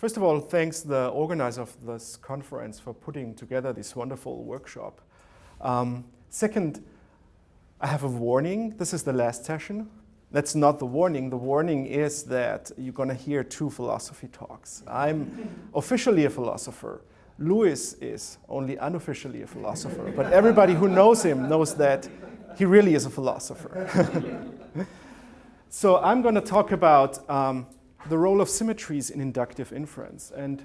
First of all, thanks the organizer of this conference for putting together this wonderful workshop. Second, I have a warning. This is the last session. That's not the warning. The warning is that you're going to hear two philosophy talks. I'm officially a philosopher. Louis is only unofficially a philosopher, but everybody who knows him knows that he really is a philosopher. So I'm going to talk about the role of symmetries in inductive inference. And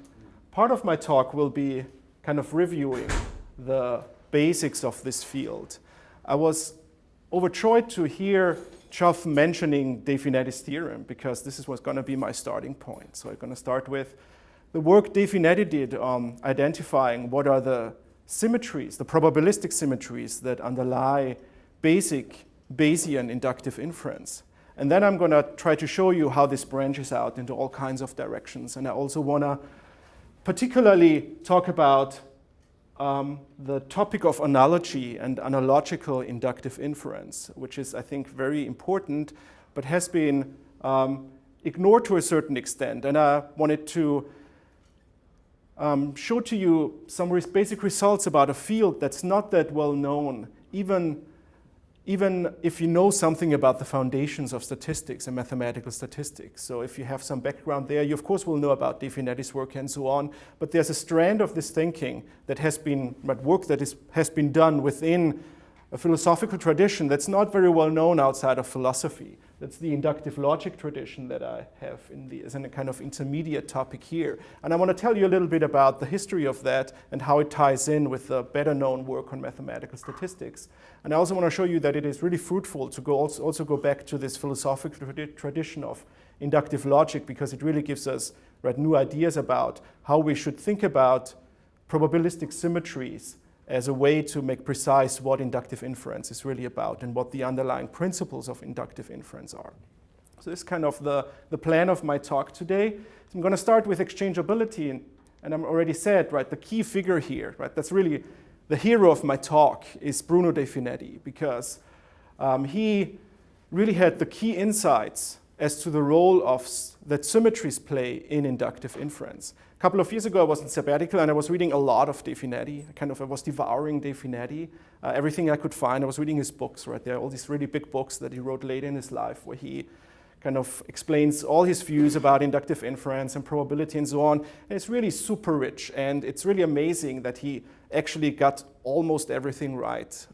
part of my talk will be kind of reviewing the basics of this field. I was overjoyed to hear Geoff mentioning De Finetti's theorem, because this is what's going to be my starting point. So I'm going to start with the work De Finetti did on identifying what are the symmetries, the probabilistic symmetries that underlie basic Bayesian inductive inference. And then I'm going to try to show you how this branches out into all kinds of directions. And I also want to particularly talk about the topic of analogy and analogical inductive inference, which is, I think, very important, but has been ignored to a certain extent. And I wanted to show to you some basic results about a field that's not that well known, even if you know something about the foundations of statistics and mathematical statistics. So if you have some background there, you of course will know about De Finetti's work and so on, but there's a strand of this thinking that has been, has been done within a philosophical tradition that's not very well known outside of philosophy. That's the inductive logic tradition that I have as a kind of intermediate topic here. And I want to tell you a little bit about the history of that and how it ties in with the better known work on mathematical statistics. And I also want to show you that it is really fruitful to also go back to this philosophical tradition of inductive logic, because it really gives us new ideas about how we should think about probabilistic symmetries as a way to make precise what inductive inference is really about and what the underlying principles of inductive inference are. So this is kind of the plan of my talk today. So I'm going to start with exchangeability, and I'm already said, the key figure here, that's really the hero of my talk, is Bruno De Finetti, because he really had the key insights as to the role that symmetries play in inductive inference. A couple of years ago, I was in sabbatical and I was reading a lot of De Finetti. I was devouring De Finetti, everything I could find. I was reading his books, There are all these really big books that he wrote later in his life, where he kind of explains all his views about inductive inference and probability and so on. And it's really super rich, and it's really amazing that he actually got almost everything right.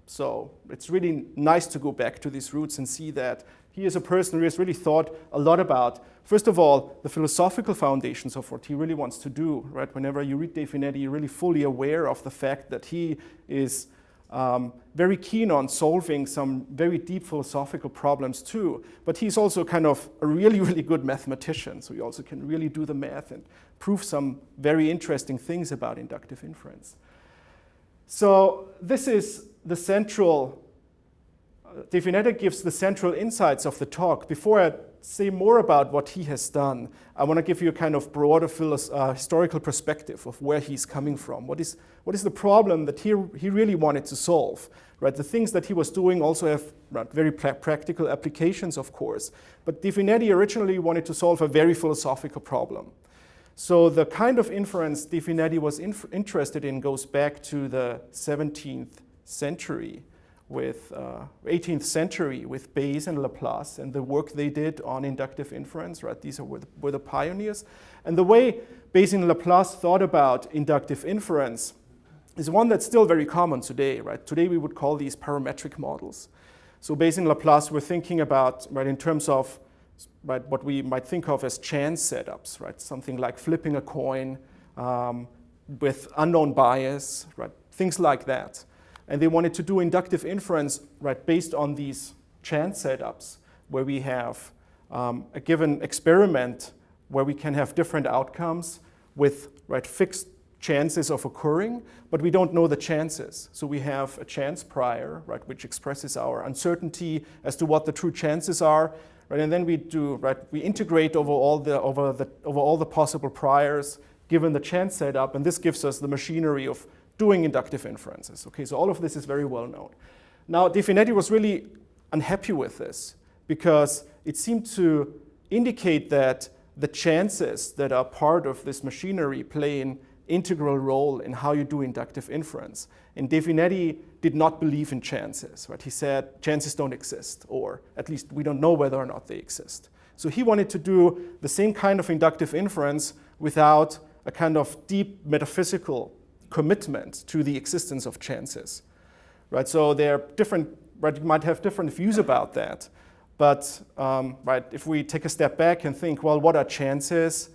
So it's really nice to go back to these roots and see that he is a person who has really thought a lot about, first of all, the philosophical foundations of what he really wants to do. Whenever you read De Finetti, you're really fully aware of the fact that he is very keen on solving some very deep philosophical problems too. But he's also kind of a really, really good mathematician. So he also can really do the math and prove some very interesting things about inductive inference. So this is the central, De Finetti gives the central insights of the talk. Before I say more about what he has done, I want to give you a kind of broader historical perspective of where he's coming from. What is the problem that he really wanted to solve? The things that he was doing also have very practical applications, of course. But De Finetti originally wanted to solve a very philosophical problem. So the kind of inference De Finetti was interested in goes back to the 17th century. 18th century with Bayes and Laplace and the work they did on inductive inference, These were the pioneers. And the way Bayes and Laplace thought about inductive inference is one that's still very common today, Today we would call these parametric models. So Bayes and Laplace were thinking about, in terms of what we might think of as chance setups, Something like flipping a coin with unknown bias, Things like that. And they wanted to do inductive inference based on these chance setups, where we have a given experiment where we can have different outcomes with fixed chances of occurring, but we don't know the chances. So we have a chance prior, which expresses our uncertainty as to what the true chances are, and then we do we integrate over all the possible priors given the chance setup, and this gives us the machinery of doing inductive inferences. Okay, so all of this is very well known. Now, De Finetti was really unhappy with this because it seemed to indicate that the chances that are part of this machinery play an integral role in how you do inductive inference. And De Finetti did not believe in chances, right? He said chances don't exist, or at least we don't know whether or not they exist. So he wanted to do the same kind of inductive inference without a kind of deep metaphysical commitment to the existence of chances, right? So they're different, right? You might have different views about that, but right, if we take a step back and think, well, what are chances?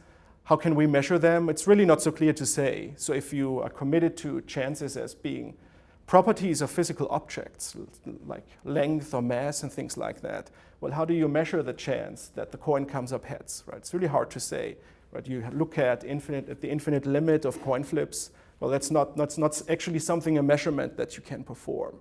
How can we measure them? It's really not so clear to say. So if you are committed to chances as being properties of physical objects, like length or mass and things like that, well, how do you measure the chance that the coin comes up heads, right? It's really hard to say, right? You look at the infinite limit of coin flips. Well, that's not actually something, a measurement that you can perform.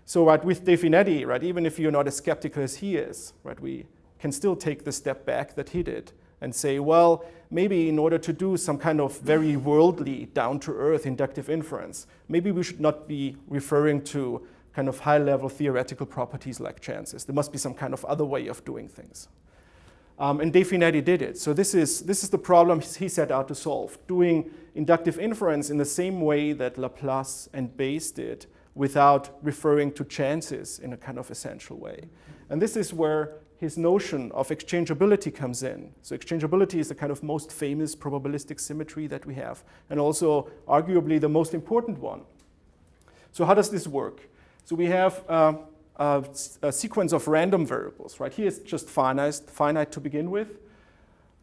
So right, with De Finetti, right, even if you're not as skeptical as he is, right, we can still take the step back that he did and say, well, maybe in order to do some kind of very worldly, down-to-earth inductive inference, maybe we should not be referring to kind of high-level theoretical properties like chances. There must be some kind of other way of doing things. And De Finetti did it. So this is the problem he set out to solve, doing inductive inference in the same way that Laplace and Bayes did, without referring to chances in a kind of essential way. And this is where his notion of exchangeability comes in. So exchangeability is the kind of most famous probabilistic symmetry that we have, and also arguably the most important one. So how does this work? So we have a sequence of random variables, right? Here is just finite to begin with,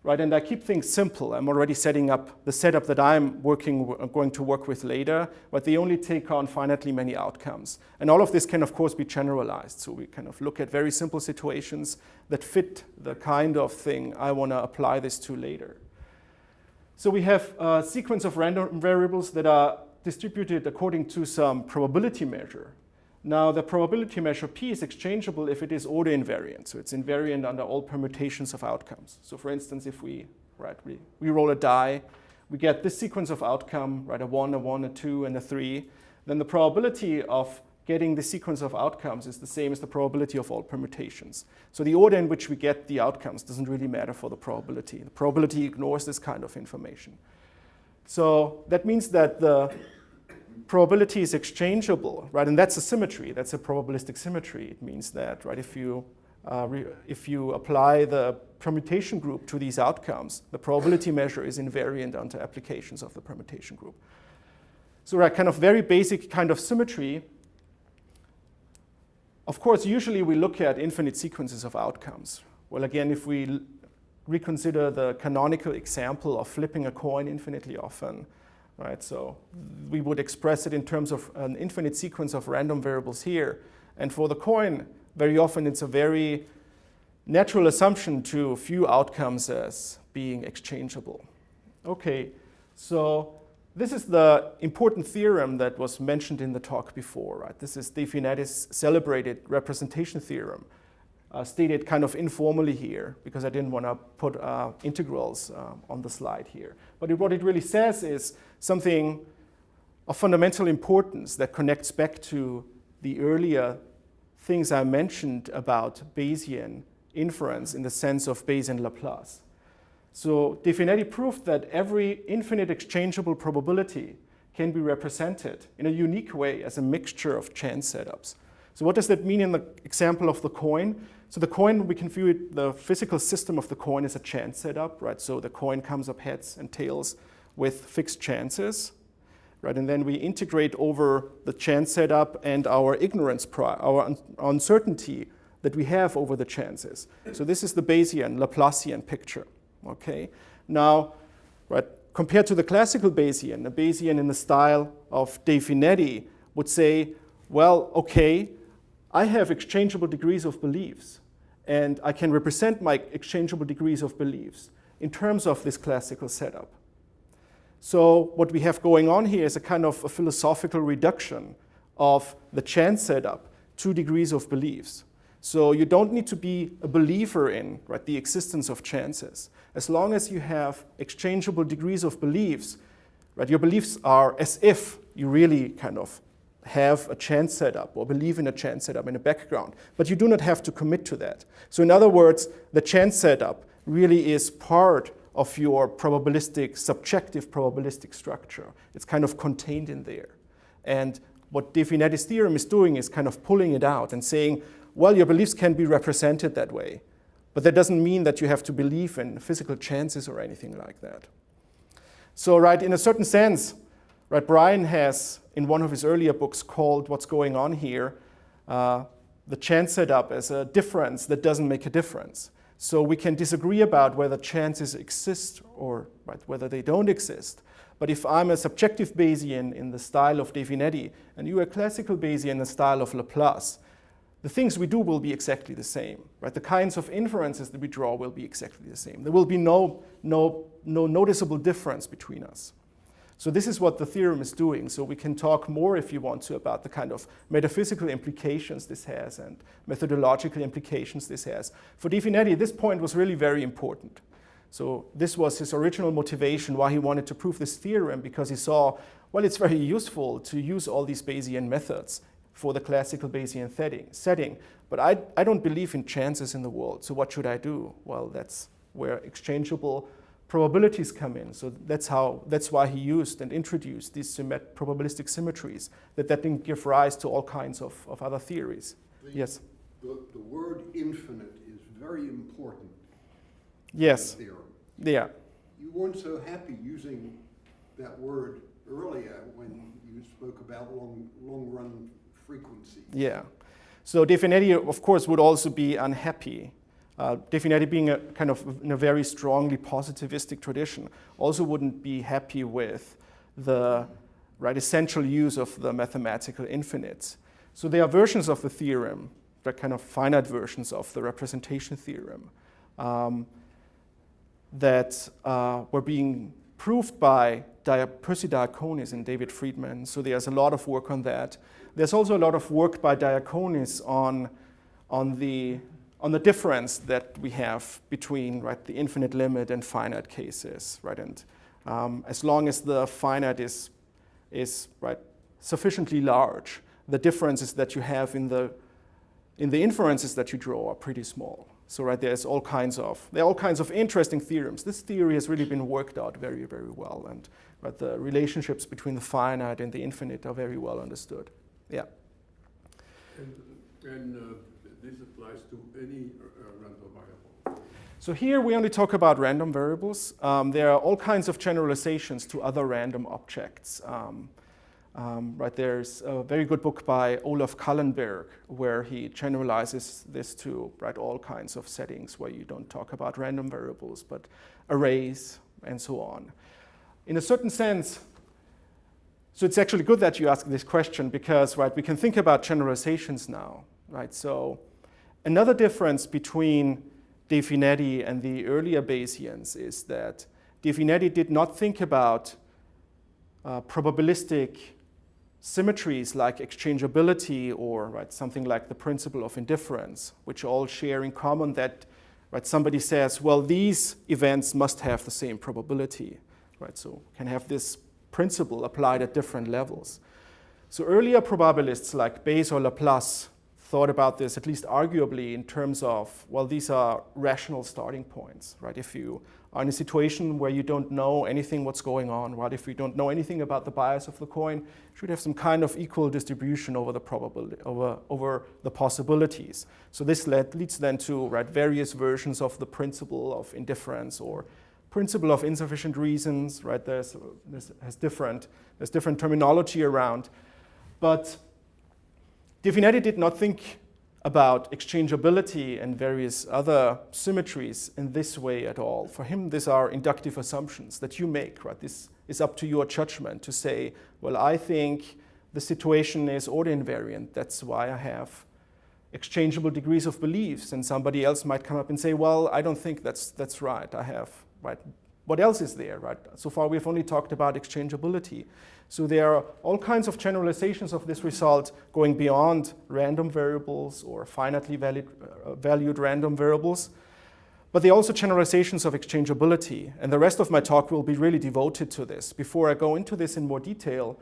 right? And I keep things simple. I'm already setting up the setup that I'm going to work with later, but they only take on finitely many outcomes. And all of this can, of course, be generalized. So we kind of look at very simple situations that fit the kind of thing I want to apply this to later. So we have a sequence of random variables that are distributed according to some probability measure. Now, the probability measure P is exchangeable if it is order invariant. So it's invariant under all permutations of outcomes. So for instance, if we roll a die, we get this sequence of outcome, right, a 1, a 2, and a 3. Then the probability of getting the sequence of outcomes is the same as the probability of all permutations. So the order in which we get the outcomes doesn't really matter for the probability. The probability ignores this kind of information. So that means that the probability is exchangeable, right? And that's a symmetry. That's a probabilistic symmetry. It means that, right, if you apply the permutation group to these outcomes, the probability measure is invariant under applications of the permutation group. So, right, kind of very basic kind of symmetry. Of course, usually we look at infinite sequences of outcomes. Well, again, if we reconsider the canonical example of flipping a coin infinitely often, right? So we would express it in terms of an infinite sequence of random variables here. And for the coin, very often it's a very natural assumption to view outcomes as being exchangeable. Okay, so this is the important theorem that was mentioned in the talk before, right? This is De Finetti's celebrated representation theorem, stated kind of informally here because I didn't want to put integrals on the slide here. But what it really says is something of fundamental importance that connects back to the earlier things I mentioned about Bayesian inference in the sense of Bayes and Laplace. So De Finetti proved that every infinite exchangeable probability can be represented in a unique way as a mixture of chance setups. So what does that mean in the example of the coin? So the coin, we can view it, the physical system of the coin is a chance setup, right? So the coin comes up heads and tails with fixed chances, right? And then we integrate over the chance setup and our ignorance, our uncertainty that we have over the chances. So this is the Bayesian, Laplacian picture, okay? Now, right, compared to the classical Bayesian, a Bayesian in the style of De Finetti would say, well, okay, I have exchangeable degrees of beliefs, and I can represent my exchangeable degrees of beliefs in terms of this classical setup. So what we have going on here is a kind of a philosophical reduction of the chance setup to degrees of beliefs. So you don't need to be a believer in, right, the existence of chances. As long as you have exchangeable degrees of beliefs, right, your beliefs are as if you really kind of have a chance setup or believe in a chance setup in the background, but you do not have to commit to that. So in other words, the chance setup really is part of your probabilistic, subjective probabilistic structure. It's kind of contained in there. And what De Finetti's theorem is doing is kind of pulling it out and saying, well, your beliefs can be represented that way, but that doesn't mean that you have to believe in physical chances or anything like that. So, right, in a certain sense, right, Brian has, in one of his earlier books, called what's going on here the chance setup as a difference that doesn't make a difference. So we can disagree about whether chances exist or right, whether they don't exist. But if I'm a subjective Bayesian in the style of De Finetti and you're a classical Bayesian in the style of Laplace, the things we do will be exactly the same. Right? The kinds of inferences that we draw will be exactly the same. There will be no noticeable difference between us. So this is what the theorem is doing. So we can talk more, if you want to, about the kind of metaphysical implications this has and methodological implications this has. For De Finetti, this point was really very important. So this was his original motivation why he wanted to prove this theorem, because he saw, well, it's very useful to use all these Bayesian methods for the classical Bayesian setting. But I don't believe in chances in the world, so what should I do? Well, that's where exchangeable probabilities come in. So that's why he used and introduced these probabilistic symmetries that didn't give rise to all kinds of other theories. Yes? The word infinite is very important. Yes. In the theorem. Yeah. You weren't so happy using that word earlier when you spoke about long-run frequency. Yeah. So De Finetti, of course, would also be unhappy. De Finetti, being a kind of in a very strongly positivistic tradition, also wouldn't be happy with the essential use of the mathematical infinites. So there are versions of the theorem, the kind of finite versions of the representation theorem, that were being proved by Percy Diaconis and David Friedman. So there's a lot of work on that. There's also a lot of work by Diaconis on the difference that we have between the infinite limit and finite cases, right? And as long as the finite is sufficiently large, the differences that you have in the inferences that you draw are pretty small. So there are all kinds of interesting theorems. This theory has really been worked out very, very well, and the relationships between the finite and the infinite are very well understood. Yeah. And this applies to any random variable. So here we only talk about random variables. There are all kinds of generalizations to other random objects. There's a very good book by Olaf Kallenberg where he generalizes this to all kinds of settings where you don't talk about random variables, but arrays and so on. In a certain sense, so it's actually good that you ask this question because we can think about generalizations now. So another difference between De Finetti and the earlier Bayesians is that De Finetti did not think about probabilistic symmetries like exchangeability or something like the principle of indifference, which all share in common that somebody says, well, these events must have the same probability. So can have this principle applied at different levels. So earlier probabilists like Bayes or Laplace thought about this, at least arguably, in terms of, well, these are rational starting points. If you are in a situation where you don't know anything what's going on, if you don't know anything about the bias of the coin, you should have some kind of equal distribution over the probability, over the possibilities. So this leads then to various versions of the principle of indifference or principle of insufficient reasons. There's different terminology around, but De Finetti did not think about exchangeability and various other symmetries in this way at all. For him, these are inductive assumptions that you make. This is up to your judgment to say, well, I think the situation is order invariant. That's why I have exchangeable degrees of beliefs. And somebody else might come up and say, well, I don't think that's right. I have, what else is there, So far, we've only talked about exchangeability. So there are all kinds of generalizations of this result going beyond random variables or finitely valued random variables. But there are also generalizations of exchangeability. And the rest of my talk will be really devoted to this. Before I go into this in more detail,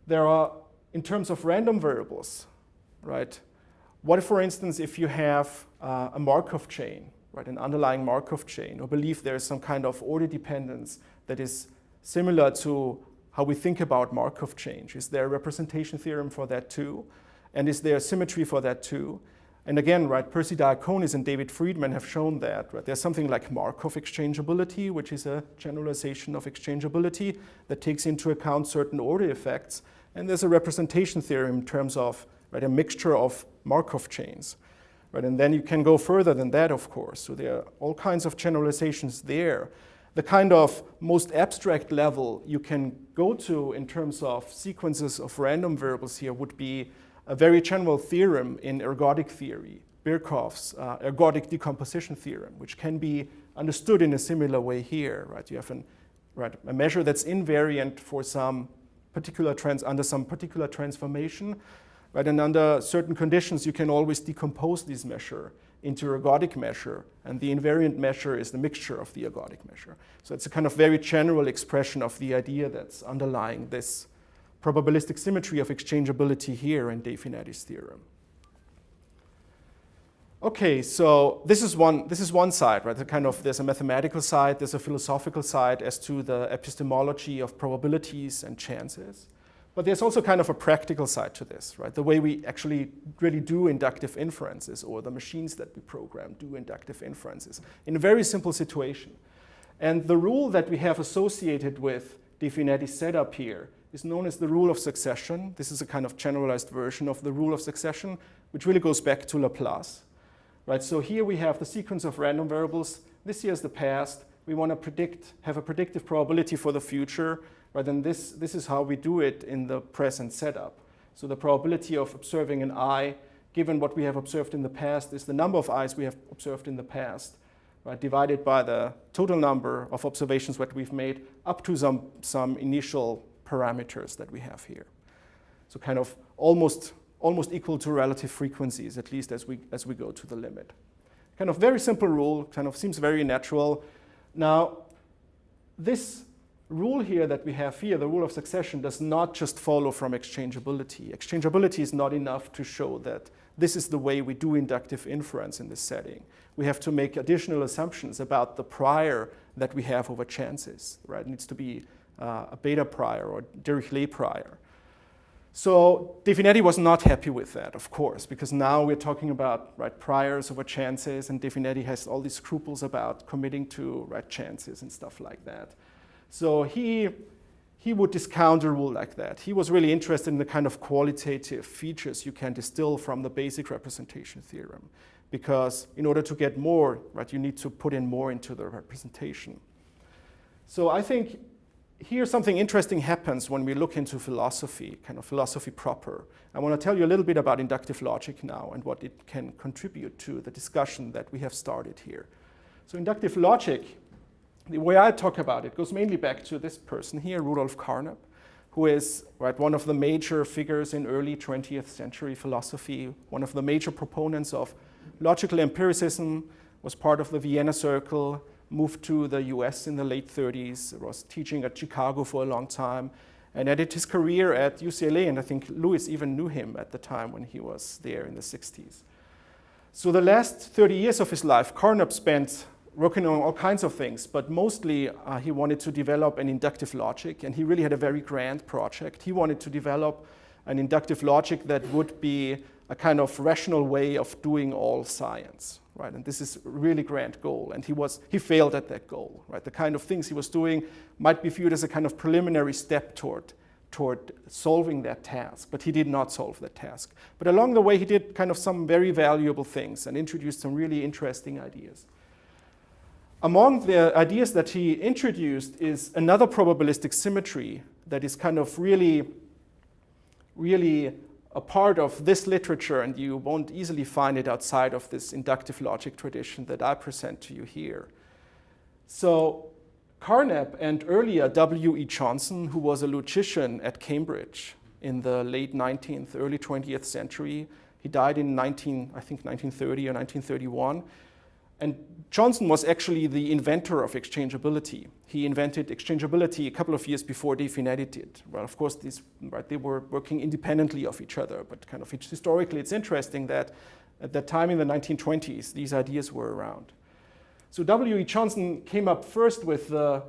there are, in terms of random variables, what if, for instance, if you have a Markov chain, right, an underlying Markov chain, or believe there is some kind of order dependence that is similar to how we think about Markov chains. Is there a representation theorem for that too? And is there a symmetry for that too? And again, right, Percy Diaconis and David Friedman have shown that. Right? There's something like Markov exchangeability, which is a generalization of exchangeability that takes into account certain order effects. And there's a representation theorem in terms of, right, a mixture of Markov chains. Right? And then you can go further than that, of course. So there are all kinds of generalizations there. The kind of most abstract level you can go to in terms of sequences of random variables here would be a very general theorem in ergodic theory, Birkhoff's ergodic decomposition theorem, which can be understood in a similar way here. Right? You have a measure that's invariant for some particular under some particular transformation, right? And under certain conditions, you can always decompose this measure into ergodic measure, and the invariant measure is the mixture of the ergodic measure. So it's a kind of very general expression of the idea that's underlying this probabilistic symmetry of exchangeability here in De Finetti's theorem. Okay, so this is one side, right? There's a mathematical side, there's a philosophical side as to the epistemology of probabilities and chances. But there's also kind of a practical side to this, right? The way we actually really do inductive inferences, or the machines that we program do inductive inferences in a very simple situation. And the rule that we have associated with De Finetti's setup here is known as the rule of succession. This is a kind of generalized version of the rule of succession, which really goes back to Laplace. Right, so here we have the sequence of random variables. This here is the past. We want to have a predictive probability for the future. Right, and this is how we do it in the present setup. So the probability of observing an eye, given what we have observed in the past, is the number of eyes we have observed in the past, right, divided by the total number of observations that we've made up to some initial parameters that we have here. So kind of almost equal to relative frequencies, at least as we go to the limit. Kind of very simple rule, kind of seems very natural. Now, this rule here that we have here, the rule of succession, does not just follow from exchangeability. Exchangeability is not enough to show that this is the way we do inductive inference in this setting. We have to make additional assumptions about the prior that we have over chances. Right? It needs to be a beta prior or Dirichlet prior. So De Finetti was not happy with that, of course, because now we're talking about, right, priors over chances, and De Finetti has all these scruples about committing to, right, chances and stuff like that. So he would discount a rule like that. He was really interested in the kind of qualitative features you can distill from the basic representation theorem, because in order to get more, right, you need to put in more into the representation. So I think here something interesting happens when we look into philosophy, kind of philosophy proper. I want to tell you a little bit about inductive logic now and what it can contribute to the discussion that we have started here. So inductive logic, the way I talk about it goes mainly back to this person here, Rudolf Carnap, who is, right, one of the major figures in early 20th century philosophy, one of the major proponents of logical empiricism, was part of the Vienna Circle, moved to the US in the late 30s, was teaching at Chicago for a long time, and ended his career at UCLA, and I think Lewis even knew him at the time when he was there in the 60s. So the last 30 years of his life, Carnap spent working on all kinds of things, but mostly he wanted to develop an inductive logic, and he really had a very grand project. He wanted to develop an inductive logic that would be a kind of rational way of doing all science. Right, and this is a really grand goal, and he failed at that goal. Right, the kind of things he was doing might be viewed as a kind of preliminary step toward solving that task, but he did not solve that task. But along the way, he did kind of some very valuable things and introduced some really interesting ideas. Among the ideas that he introduced is another probabilistic symmetry that is kind of really a part of this literature, and you won't easily find it outside of this inductive logic tradition that I present to you here. So Carnap and earlier W.E. Johnson, who was a logician at Cambridge in the late 19th, early 20th century, he died in 1930 or 1931. And Johnson was actually the inventor of exchangeability. He invented exchangeability a couple of years before De Finetti did. Well, of course, they were working independently of each other, but kind of historically, it's interesting that at that time in the 1920s, these ideas were around. So W.E. Johnson came up first with the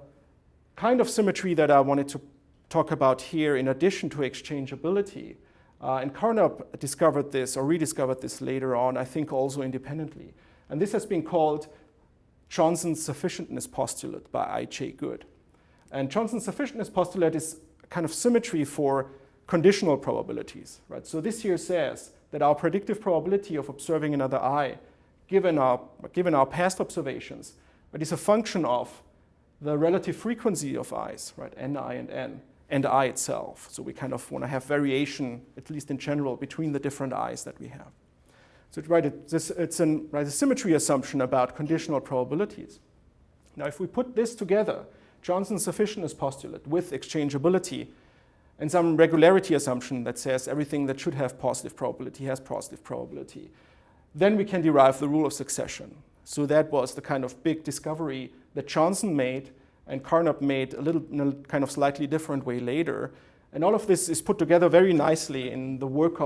kind of symmetry that I wanted to talk about here in addition to exchangeability. And Carnap discovered this or rediscovered this later on, I think also independently. And this has been called Johnson's sufficientness postulate by I.J. Good. And Johnson's sufficientness postulate is a kind of symmetry for conditional probabilities, right? So this here says that our predictive probability of observing another eye, given our past observations, but is a function of the relative frequency of eyes, right? Ni and N, and I itself. So we kind of want to have variation, at least in general, between the different eyes that we have. So it's a symmetry assumption about conditional probabilities. Now, if we put this together, Johnson's sufficientness postulate with exchangeability and some regularity assumption that says everything that should have positive probability has positive probability, then we can derive the rule of succession. So that was the kind of big discovery that Johnson made and Carnap made in a kind of slightly different way later. And all of this is put together very nicely in the work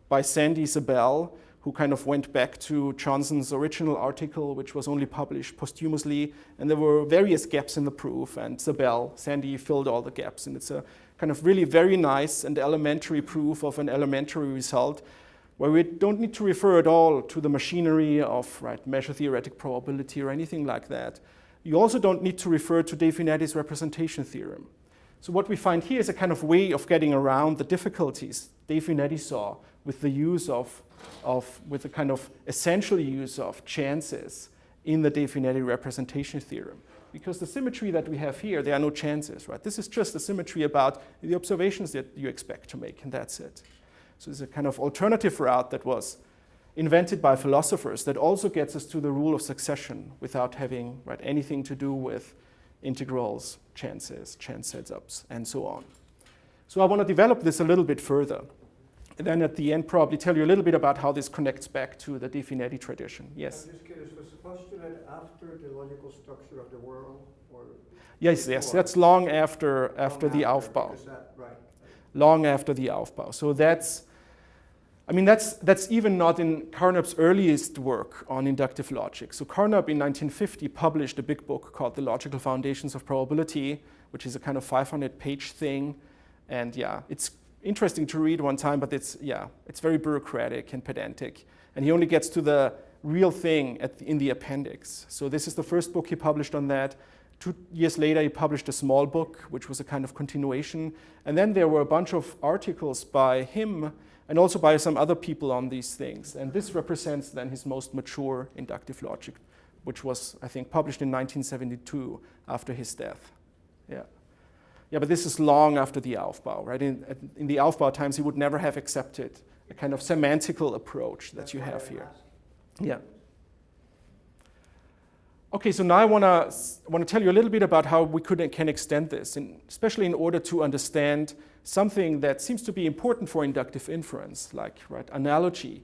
by Sandy Zabel, who kind of went back to Johnson's original article, which was only published posthumously. And there were various gaps in the proof, and Sandy filled all the gaps. And it's a kind of really very nice and elementary proof of an elementary result, where we don't need to refer at all to the machinery of measure theoretic probability or anything like that. You also don't need to refer to De Finetti's representation theorem. So what we find here is a kind of way of getting around the difficulties De Finetti saw with the use with the kind of essential use of chances in the De Finetti representation theorem. Because the symmetry that we have here, there are no chances, right? This is just a symmetry about the observations that you expect to make, and that's it. So it's a kind of alternative route that was invented by philosophers that also gets us to the rule of succession without having anything to do with integrals, chances, chance setups, and so on. So I want to develop this a little bit further. And then at the end, probably tell you a little bit about how this connects back to the De Finetti tradition. Yes? I'm just curious, was the postulate after the logical structure of the world? Or yes, that's long after the Aufbau. Right. Long after the Aufbau. So that's even not in Carnap's earliest work on inductive logic. So Carnap in 1950 published a big book called The Logical Foundations of Probability, which is a kind of 500-page thing. And yeah, it's interesting to read one time, but it's very bureaucratic and pedantic. And he only gets to the real thing in the appendix. So this is the first book he published on that. 2 years later, he published a small book, which was a kind of continuation. And then there were a bunch of articles by him and also by some other people on these things. And this represents then his most mature inductive logic, which was, I think, published in 1972 after his death. Yeah, but this is long after the Aufbau, right? In the Aufbau times, he would never have accepted a kind of semantical approach that you have here. Yeah. Okay, so now I want to tell you a little bit about how we can extend this, and especially in order to understand something that seems to be important for inductive inference, like analogy.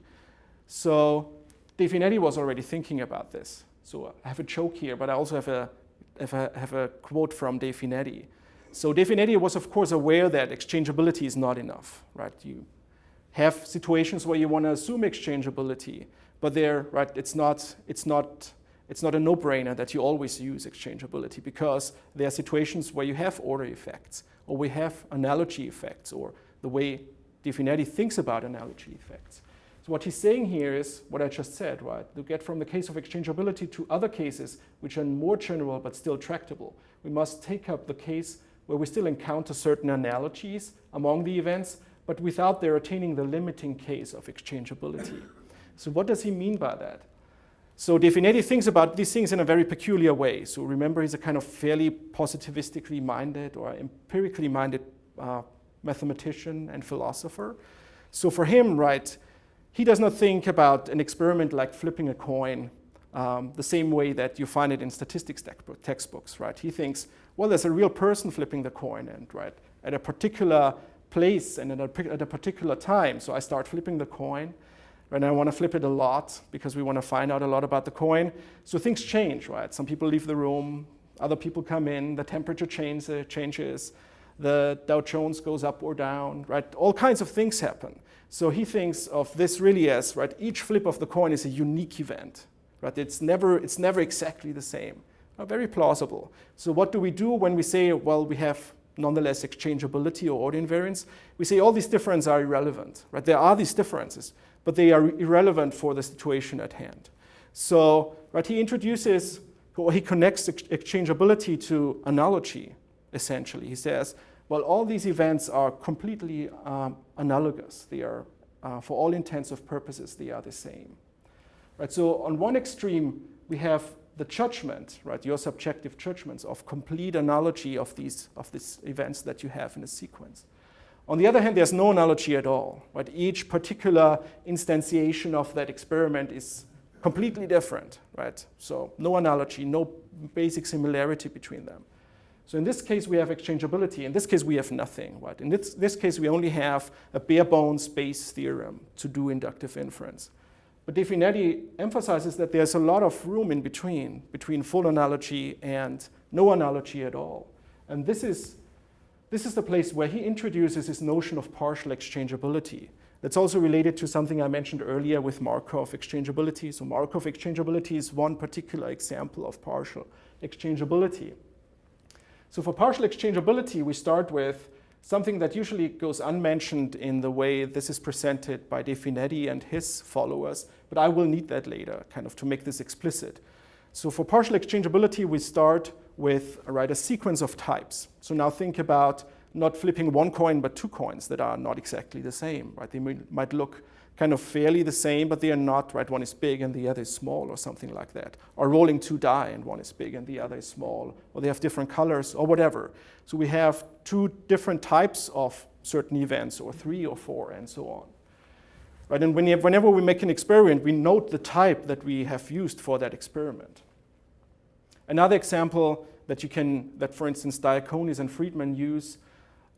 So De Finetti was already thinking about this. So I have a joke here, but I also have a quote from De Finetti. So De Finetti was, of course, aware that exchangeability is not enough, right? You have situations where you want to assume exchangeability, but it's not a no-brainer that you always use exchangeability, because there are situations where you have order effects, or we have analogy effects, or the way De Finetti thinks about analogy effects. So what he's saying here is what I just said, right? To get from the case of exchangeability to other cases which are more general but still tractable, we must take up the case where we still encounter certain analogies among the events, but without their attaining the limiting case of exchangeability. So what does he mean by that? So De Finetti thinks about these things in a very peculiar way. So remember, he's a kind of fairly positivistically minded or empirically minded mathematician and philosopher. So for him, he does not think about an experiment like flipping a coin the same way that you find it in statistics textbooks, right? He thinks, well, there's a real person flipping the coin, and at a particular place and at a particular time. So I start flipping the coin, and I want to flip it a lot because we want to find out a lot about the coin. So things change, right? Some people leave the room, other people come in, the temperature changes, the Dow Jones goes up or down, right? All kinds of things happen. So he thinks of this really as, each flip of the coin is a unique event, right? It's never exactly the same. Very plausible. So what do we do when we say, well, we have nonetheless exchangeability or order invariance? We say all these differences are irrelevant, right? There are these differences, but they are irrelevant for the situation at hand. So, right, he introduces, or he connects exchangeability to analogy, essentially. He says, well, all these events are completely analogous. They are, for all intents and purposes, they are the same. Right, so on one extreme, we have the judgment, right, your subjective judgments of complete analogy of these events that you have in a sequence. On the other hand, there's no analogy at all. Right? Each particular instantiation of that experiment is completely different. Right? So no analogy, no basic similarity between them. So in this case, we have exchangeability. In this case, we have nothing. Right? In this case, we only have a bare bones Bayes theorem to do inductive inference. But De Finetti emphasizes that there's a lot of room in between full analogy and no analogy at all. And this is the place where he introduces his notion of partial exchangeability. That's also related to something I mentioned earlier with Markov exchangeability. So Markov exchangeability is one particular example of partial exchangeability. So for partial exchangeability, we start with something that usually goes unmentioned in the way this is presented by De Finetti and his followers, but I will need that later, kind of to make this explicit. So for partial exchangeability, we start with a sequence of types. So now think about not flipping one coin, but two coins that are not exactly the same. Right? They might look kind of fairly the same, but they are not. Right? One is big and the other is small, or something like that. Or rolling two die and one is big and the other is small, or they have different colors, or whatever. So we have two different types of certain events, or three or four, and so on. Right? And whenever we make an experiment, we note the type that we have used for that experiment. Another example that for instance, Diaconis and Friedman use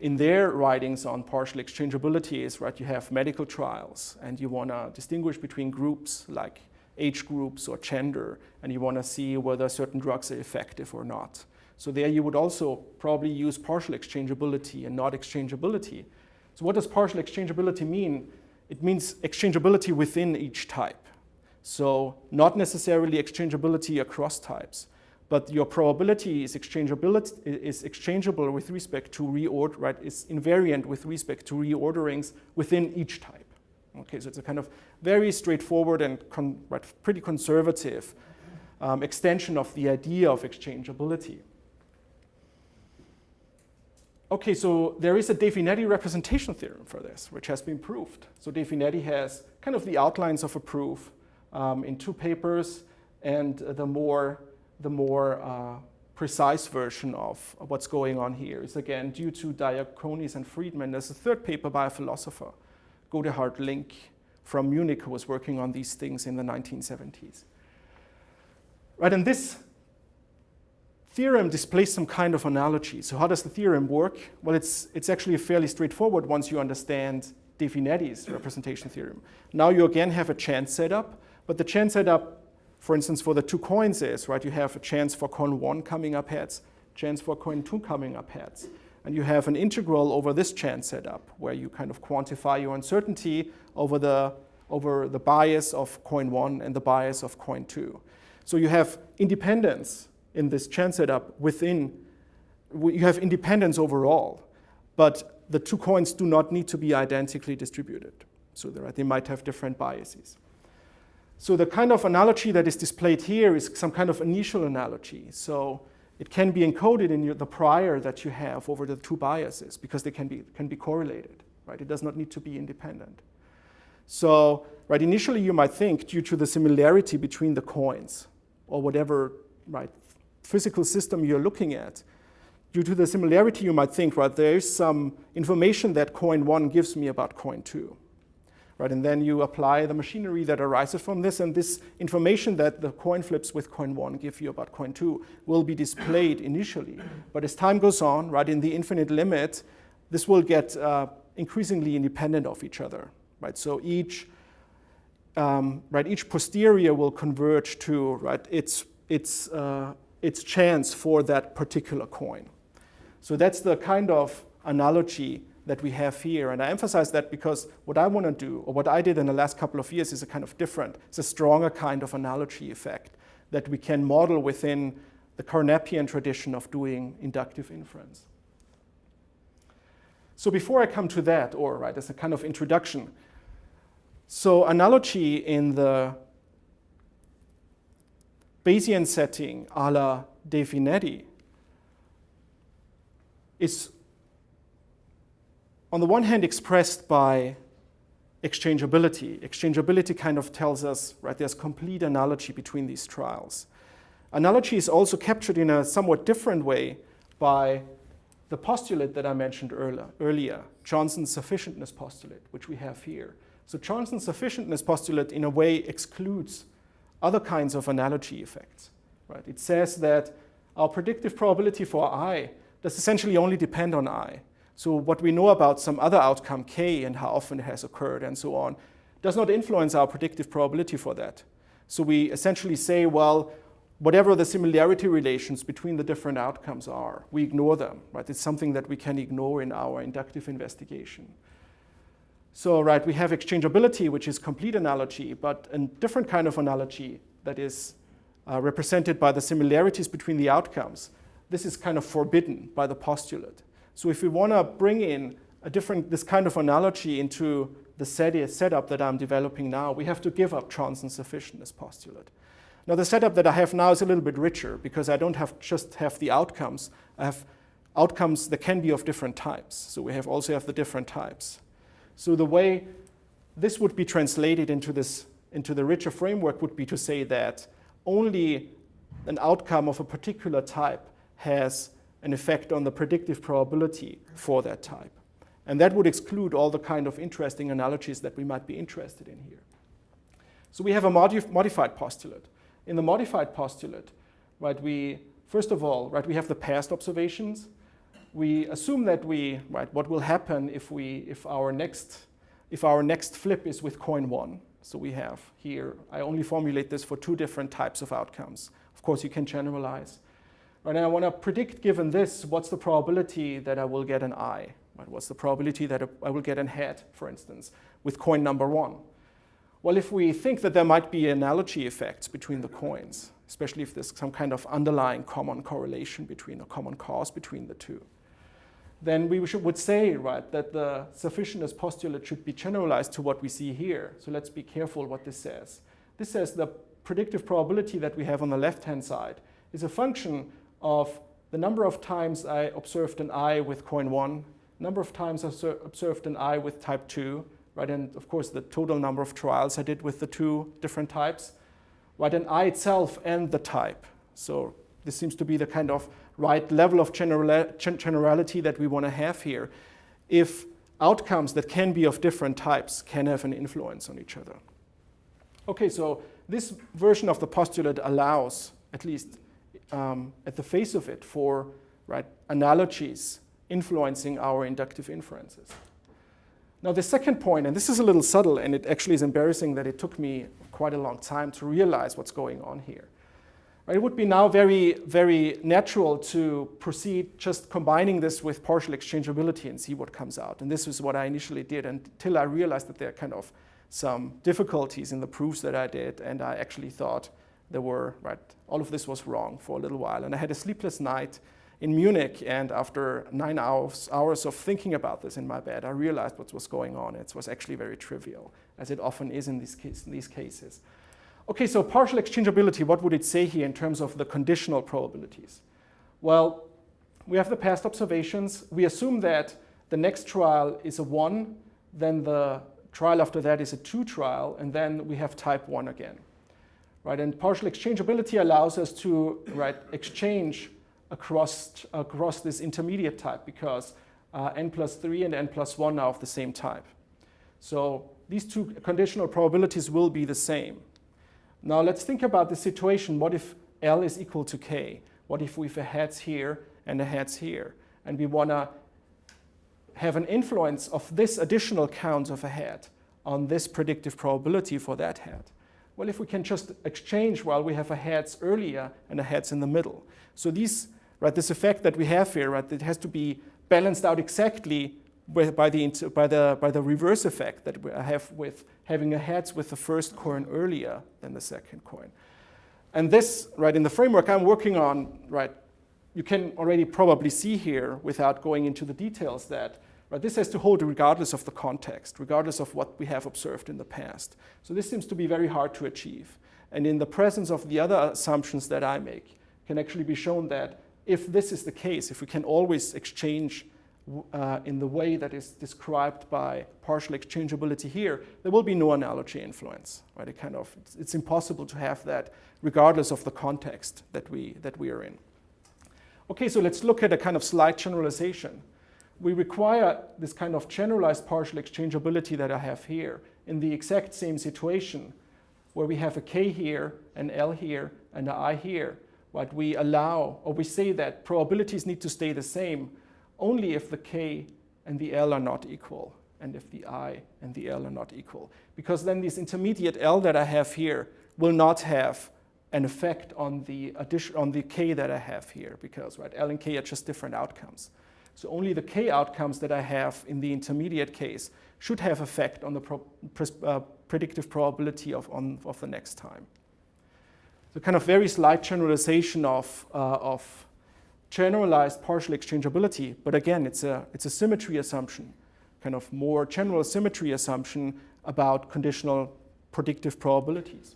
in their writings on partial exchangeability is, right, you have medical trials and you want to distinguish between groups like age groups or gender, and you want to see whether certain drugs are effective or not. So there you would also probably use partial exchangeability and not exchangeability. So what does partial exchangeability mean? It means exchangeability within each type. So not necessarily exchangeability across types, but your probability is exchangeable with respect to reorder, right? It's invariant with respect to reorderings within each type. Okay, so it's a kind of very straightforward and pretty conservative extension of the idea of exchangeability. Okay, so there is a De Finetti representation theorem for this, which has been proved. So De Finetti has kind of the outlines of a proof in two papers, and the more precise version of what's going on here is, again, due to Diaconis and Friedman. There's a third paper by a philosopher, Godehard Link from Munich, who was working on these things in the 1970s. Right, and this theorem displays some kind of analogy. So how does the theorem work? Well, it's actually fairly straightforward once you understand De Finetti's representation theorem. Now you again have a chance setup, but the chance setup, for instance, for the two coins is, right, you have a chance for coin 1 coming up heads, chance for coin 2 coming up heads. And you have an integral over this chance setup where you kind of quantify your uncertainty over the bias of coin 1 and the bias of coin 2. So you have independence in this chance setup you have independence overall, but the two coins do not need to be identically distributed. So they might have different biases. So the kind of analogy that is displayed here is some kind of initial analogy. So it can be encoded in the prior that you have over the two biases because they can be correlated. Right? It does not need to be independent. So right, initially you might think, due to the similarity between the coins or whatever physical system you're looking at, due to the similarity you might think, right, there is some information that coin 1 gives me about coin 2. Right, and then you apply the machinery that arises from this, and this information that the coin flips with coin 1 give you about coin 2 will be displayed initially. But as time goes on, right, in the infinite limit, this will get increasingly independent of each other. Right? So each posterior will converge to its chance for that particular coin. So that's the kind of analogy that we have here. And I emphasize that because what I want to do, or what I did in the last couple of years, is a kind of different, it's a stronger kind of analogy effect that we can model within the Carnapian tradition of doing inductive inference. So before I come to that, or right, as a kind of introduction, so analogy in the Bayesian setting a la De Finetti is on the one hand expressed by exchangeability. Exchangeability kind of tells us, right, there's complete analogy between these trials. Analogy is also captured in a somewhat different way by the postulate that I mentioned earlier, Johnson's sufficientness postulate, which we have here. So Johnson's sufficientness postulate in a way excludes other kinds of analogy effects. Right? It says that our predictive probability for I does essentially only depend on I. So what we know about some other outcome, k, and how often it has occurred and so on, does not influence our predictive probability for that. So we essentially say, well, whatever the similarity relations between the different outcomes are, we ignore them. Right? It's something that we can ignore in our inductive investigation. So right, we have exchangeability, which is complete analogy, but a different kind of analogy that is represented by the similarities between the outcomes. This is kind of forbidden by the postulate. So if we want to bring in this kind of analogy into the setup that I'm developing now, we have to give up Johnson's sufficientness postulate. Now the setup that I have now is a little bit richer because I don't just have the outcomes. I have outcomes that can be of different types. So we also have the different types. So the way this would be translated into the richer framework would be to say that only an outcome of a particular type has an effect on the predictive probability for that type. And that would exclude all the kind of interesting analogies that we might be interested in here. So we have a modified postulate. In the modified postulate, right, first of all, we have the past observations. We assume that what will happen if our next flip is with coin 1. So we have here, I only formulate this for 2 different types of outcomes. Of course, you can generalize. Right, and I want to predict, given this, what's the probability that I will get an I? Right, what's the probability that I will get an head, for instance, with coin number 1? Well, if we think that there might be analogy effects between the coins, especially if there's some kind of underlying common correlation between, a common cause between the two, then we would say, right, that the sufficientness postulate should be generalized to what we see here. So let's be careful what this says. This says the predictive probability that we have on the left-hand side is a function of the number of times I observed an I with coin 1, number of times I observed an I with type 2, right, and of course the total number of trials I did with the 2 different types, right, and I itself and the type. So this seems to be the kind of right level of generality that we want to have here if outcomes that can be of different types can have an influence on each other. Okay, so this version of the postulate allows, at least at the face of it, for analogies influencing our inductive inferences. Now the second point, and this is a little subtle, and it actually is embarrassing that it took me quite a long time to realize what's going on here. It would be now very, very natural to proceed just combining this with partial exchangeability and see what comes out. And this is what I initially did until I realized that there are kind of some difficulties in the proofs that I did, and I actually thought there were, all of this was wrong for a little while. And I had a sleepless night in Munich, and after 9 hours of thinking about this in my bed, I realized what was going on. It was actually very trivial, as it often is in these cases. Okay, so partial exchangeability, what would it say here in terms of the conditional probabilities? Well, we have the past observations. We assume that the next trial is a 1, then the trial after that is a 2 trial, and then we have type 1 again. Right, and partial exchangeability allows us to exchange across this intermediate type because n plus 3 and n plus 1 are of the same type. So these 2 conditional probabilities will be the same. Now let's think about the situation. What if L is equal to K? What if we have a heads here and a heads here? And we want to have an influence of this additional count of a head on this predictive probability for that head. Well, if we can just exchange while we have a heads earlier and a heads in the middle. So this effect that we have here, it has to be balanced out exactly by the reverse effect that I have with having a heads with the first coin earlier than the second coin. And this, right, in the framework I'm working on, right, you can already probably see here, without going into the details, that right, this has to hold regardless of the context, regardless of what we have observed in the past. So this seems to be very hard to achieve. And in the presence of the other assumptions that I make, it can actually be shown that if this is the case, if we can always exchange in the way that is described by partial exchangeability here, there will be no analogy influence. Right? It's impossible to have that regardless of the context that we are in. Okay, so let's look at a kind of slight generalization. We require this kind of generalized partial exchangeability that I have here in the exact same situation where we have a k here, an L here, and an I here. Right? We allow, or we say that probabilities need to stay the same only if the k and the L are not equal, and if the I and the L are not equal. Because then this intermediate L that I have here will not have an effect on the k that I have here, because right, L and k are just different outcomes. So only the k outcomes that I have in the intermediate case should have effect on the predictive probability of the next time. So kind of very slight generalization of generalized partial exchangeability, but again, it's a symmetry assumption, kind of more general symmetry assumption about conditional predictive probabilities.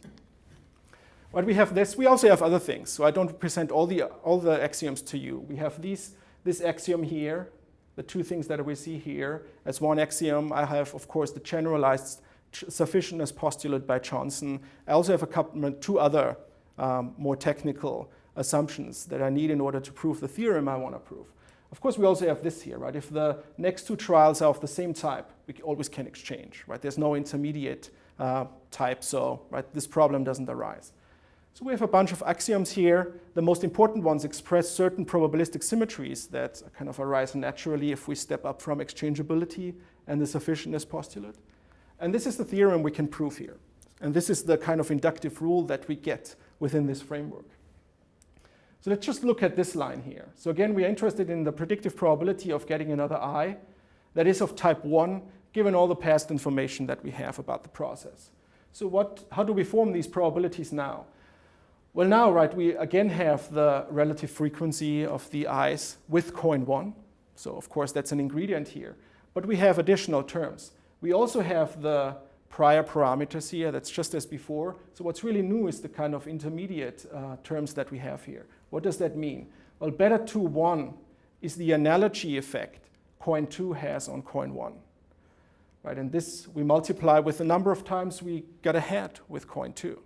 But we have this. We also have other things. So I don't present all the axioms to you. We have this axiom here, the two things that we see here. As one axiom, I have, of course, the generalized sufficientness postulate by Johnson. I also have two other more technical assumptions that I need in order to prove the theorem I want to prove. Of course, we also have this here, right? If the next two trials are of the same type, we always can exchange, right? There's no intermediate type, so right, this problem doesn't arise. So we have a bunch of axioms here. The most important ones express certain probabilistic symmetries that kind of arise naturally if we step up from exchangeability and the sufficientness postulate. And this is the theorem we can prove here. And this is the kind of inductive rule that we get within this framework. So let's just look at this line here. So again, we are interested in the predictive probability of getting another I that is of type 1, given all the past information that we have about the process. So how do we form these probabilities now? Well, now, right, we again have the relative frequency of the i's with coin 1. So, of course, that's an ingredient here. But we have additional terms. We also have the prior parameters here. That's just as before. So what's really new is the kind of intermediate terms that we have here. What does that mean? Well, beta 2, 1 is the analogy effect coin 2 has on coin 1. Right, and this we multiply with the number of times we got ahead with coin 2.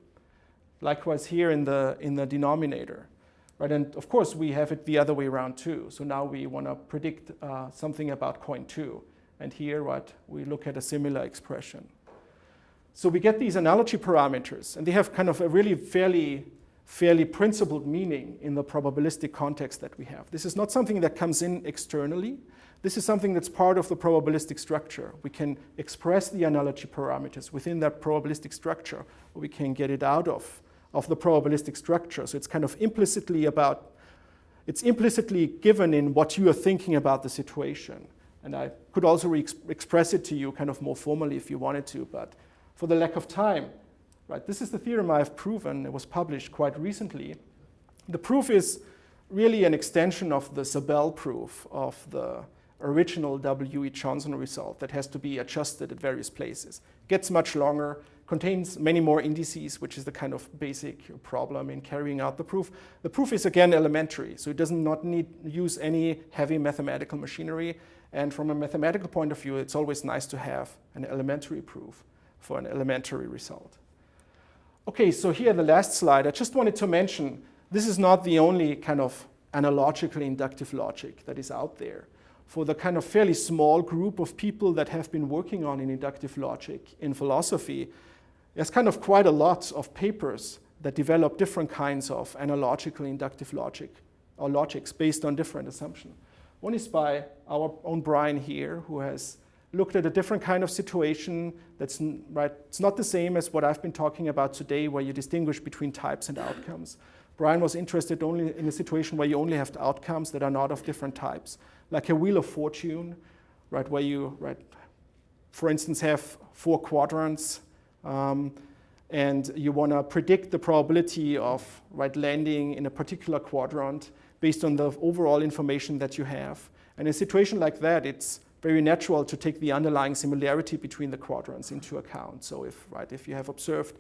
Likewise here in the denominator, right? And of course we have it the other way around too. So now we want to predict something about coin 2, and here, right, we look at a similar expression. So we get these analogy parameters, and they have kind of a really fairly principled meaning in the probabilistic context that we have. This is not something that comes in externally. This is something that's part of the probabilistic structure. We can express the analogy parameters within that probabilistic structure, or we can get it out of the probabilistic structure. So it's kind of implicitly given in what you are thinking about the situation. And I could also express it to you kind of more formally if you wanted to, but for the lack of time, right? This is the theorem I've proven. It was published quite recently. The proof is really an extension of the Sabel proof of the original W.E. Johnson result that has to be adjusted at various places. Gets much longer, contains many more indices, which is the kind of basic problem in carrying out the proof. The proof is again elementary, so it does not use any heavy mathematical machinery. And from a mathematical point of view, it's always nice to have an elementary proof for an elementary result. Okay, so here the last slide. I just wanted to mention this is not the only kind of analogical inductive logic that is out there. For the kind of fairly small group of people that have been working on in inductive logic in philosophy, there's kind of quite a lot of papers that develop different kinds of analogical inductive logic or logics based on different assumptions. One is by our own Brian here, who has looked at a different kind of situation that's right. It's not the same as what I've been talking about today, where you distinguish between types and outcomes. Brian was interested only in a situation where you only have the outcomes that are not of different types, like a wheel of fortune, right, where you, right, for instance, have 4 quadrants, and you want to predict the probability of, right, landing in a particular quadrant based on the overall information that you have. And in a situation like that, it's very natural to take the underlying similarity between the quadrants into account. So if you have observed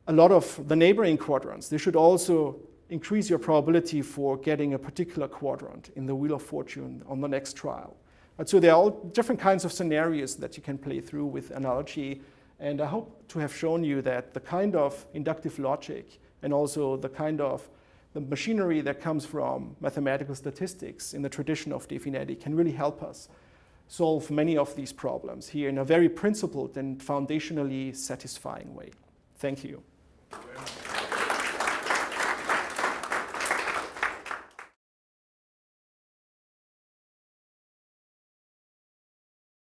a lot of the neighboring quadrants, they should also increase your probability for getting a particular quadrant in the Wheel of Fortune on the next trial. But so there are all different kinds of scenarios that you can play through with analogy. And I hope to have shown you that the kind of inductive logic and also the kind of the machinery that comes from mathematical statistics in the tradition of De Finetti can really help us solve many of these problems here in a very principled and foundationally satisfying way. Thank you.